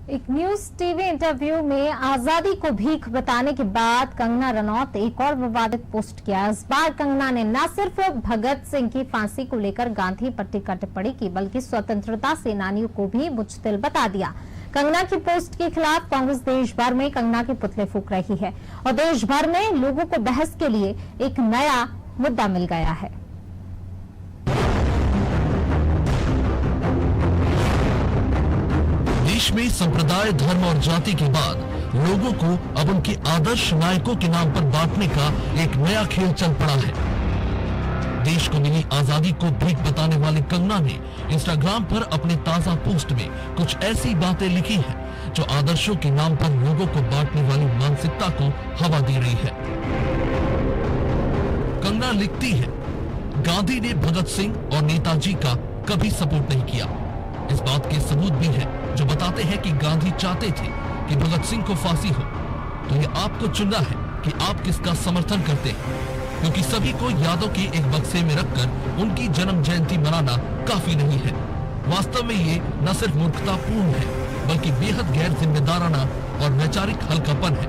एक news TV interview में आजादी को भीख बताने के बाद कंगना रनौत एक और विवादित पोस्ट किया। इस बार कंगना ने न सिर्फ भगत सिंह की फांसी को लेकर गांधी पट्टी का टिप्पणी की, बल्कि स्वतंत्रता सेनानियों को भी बुज़दिल बता दिया। कंगना की पोस्ट के खिलाफ कांग्रेस देश भर में कंगना के पुतले फूंक रही है और देश भर में लोगों को बहस के लिए एक नया मुद्दा मिल गया है। देश में संप्रदाय, धर्म और जाति के बाद लोगों को अब उनके आदर्श नायकों के नाम पर बांटने का एक नया खेल चल पड़ा है। देश को मिली आजादी को भीख बताने वाली कंगना ने इंस्टाग्राम पर अपने ताजा पोस्ट में कुछ ऐसी बातें लिखी हैं जो आदर्शों के नाम पर लोगों को बांटने वाली मानसिकता को हवा दे रही है। कंगना लिखती है, गांधी ने भगत सिंह और नेताजी का कभी सपोर्ट नहीं किया। इस बात के सबूत भी हैं जो बताते हैं कि गांधी चाहते थे कि भगत सिंह को फांसी हो, तो ये आपको चुनना है कि आप किसका समर्थन करते हैं, क्योंकि सभी को यादों के एक बक्से में रखकर उनकी जन्म जयंती मनाना काफी नहीं है। वास्तव में ये न सिर्फ मूर्खतापूर्ण है, बल्कि बेहद गैर जिम्मेदाराना और वैचारिक हल्कापन है।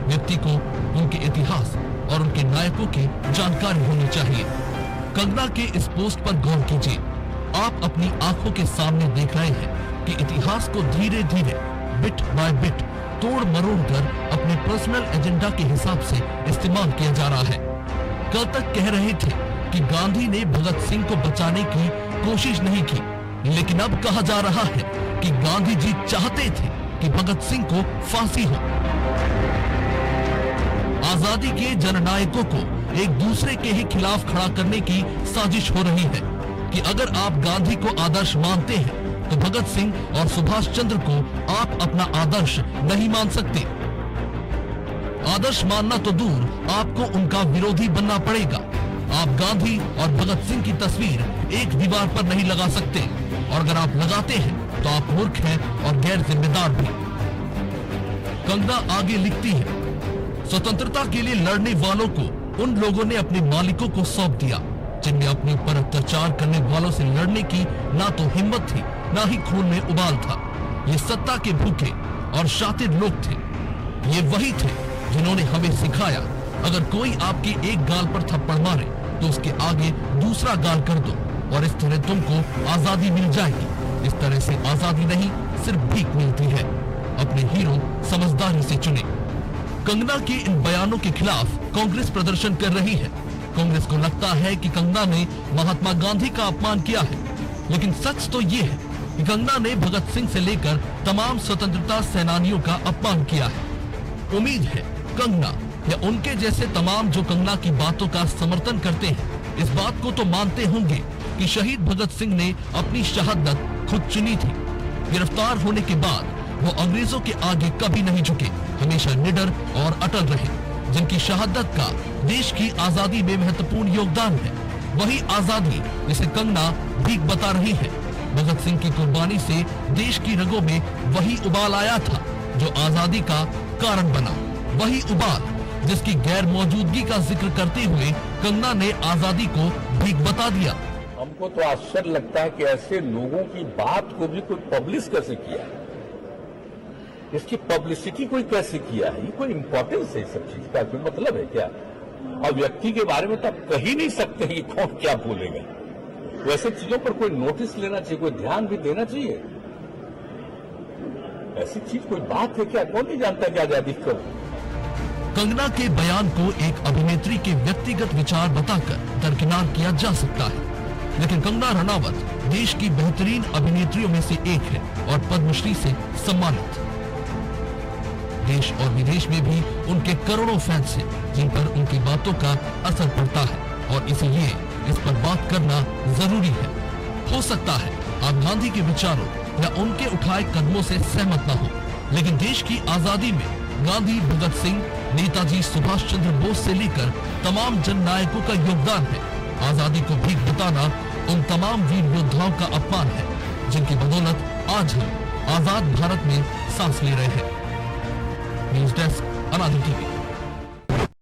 व्यक्ति को उनके इतिहास और उनके नायकों की जानकारी होनी चाहिए। कंगना के इस पोस्ट पर गौर कीजिए। आप अपनी आंखों के सामने देख रहे हैं कि इतिहास को धीरे धीरे बिट बाय बिट तोड़ मरोड़ कर अपने पर्सनल एजेंडा के हिसाब से इस्तेमाल किया जा रहा है। कल तक कह रहे थे कि गांधी ने भगत सिंह को बचाने की कोशिश नहीं की, लेकिन अब कहा जा रहा है कि गांधी जी चाहते थे कि भगत सिंह को फांसी हो। आजादी के जननायकों को एक दूसरे के ही खिलाफ खड़ा करने की साजिश हो रही है कि अगर आप गांधी को आदर्श मानते हैं तो भगत सिंह और सुभाष चंद्र को आप अपना आदर्श नहीं मान सकते। आदर्श मानना तो दूर, आपको उनका विरोधी बनना पड़ेगा। आप गांधी और भगत सिंह की तस्वीर एक दीवार पर नहीं लगा सकते, और अगर आप लगाते हैं तो आप मूर्ख हैं और गैर जिम्मेदार भी। कंगना आगे लिखती है, स्वतंत्रता के लिए लड़ने वालों को उन लोगों ने अपने मालिकों को सौंप दिया जिनमें अपने ऊपर अत्याचार करने वालों से लड़ने की ना तो हिम्मत थी, ना ही खून में उबाल था। ये सत्ता के भूखे और शातिर लोग थे। ये वही थे जिन्होंने हमें सिखाया, अगर कोई आपके एक गाल पर थप्पड़ मारे तो उसके आगे दूसरा गाल कर दो और इस तरह तुमको आजादी मिल जाएगी। इस तरह से आजादी नहीं, सिर्फ भीख मिलती है। अपने हीरो समझदारी से चुने। कंगना के इन बयानों के खिलाफ कांग्रेस प्रदर्शन कर रही है। कांग्रेस को लगता है कि कंगना ने महात्मा गांधी का अपमान किया है, लेकिन सच तो ये है कि कंगना ने भगत सिंह से लेकर तमाम स्वतंत्रता सेनानियों का अपमान किया है। उम्मीद है कंगना या उनके जैसे तमाम जो कंगना की बातों का समर्थन करते हैं, इस बात को तो मानते होंगे कि शहीद भगत सिंह ने अपनी शहादत खुद चुनी थी। गिरफ्तार होने के बाद वो अंग्रेजों के आगे कभी नहीं झुके, हमेशा निडर और अटल रहे, जिनकी शहादत का देश की आजादी में महत्वपूर्ण योगदान है। वही आजादी जिसे कंगना भीख बता रही है। भगत सिंह की कुर्बानी से देश की रगों में वही उबाल आया था जो आजादी का कारण बना। वही उबाल जिसकी गैर मौजूदगी का जिक्र करते हुए कंगना ने आजादी को भीख बता दिया। हमको तो आश्चर्य लगता है कि ऐसे लोगों की बात को भी कोई पब्लिश कैसे किया है, इसकी पब्लिसिटी कोई कैसे किया है। ये कोई इंपॉर्टेंस है, सब चीज का कोई मतलब है क्या? और व्यक्ति के बारे में तो आप कह ही नहीं सकते कि कौन क्या बोलेगा। वैसे चीजों पर कोई नोटिस लेना चाहिए, कोई ध्यान भी देना चाहिए। ऐसी चीज कोई बात है क्या? कौन नहीं जानता कि आजादी कब। कंगना के बयान को एक अभिनेत्री के व्यक्तिगत विचार बताकर दरकिनार किया जा सकता है, लेकिन कंगना रनावत देश की बेहतरीन अभिनेत्रियों में से एक है और पद्मश्री से सम्मानित। देश और विदेश में भी उनके करोड़ों फैंस हैं जिन पर उनकी बातों का असर पड़ता है, और इसलिए इस पर बात करना जरूरी है। हो सकता है आप गांधी के विचारों या उनके उठाए कदमों से सहमत न हो, लेकिन देश की आजादी में गांधी, भगत सिंह, नेताजी सुभाष चंद्र बोस से लेकर तमाम जन नायकों का योगदान है। आजादी को भीख बताना उन तमाम वीर योद्धाओं का अपमान है जिनकी बदौलत आज हम आजाद भारत में सांस ले रहे हैं। न्यूज डेस्क, अनादि टीवी।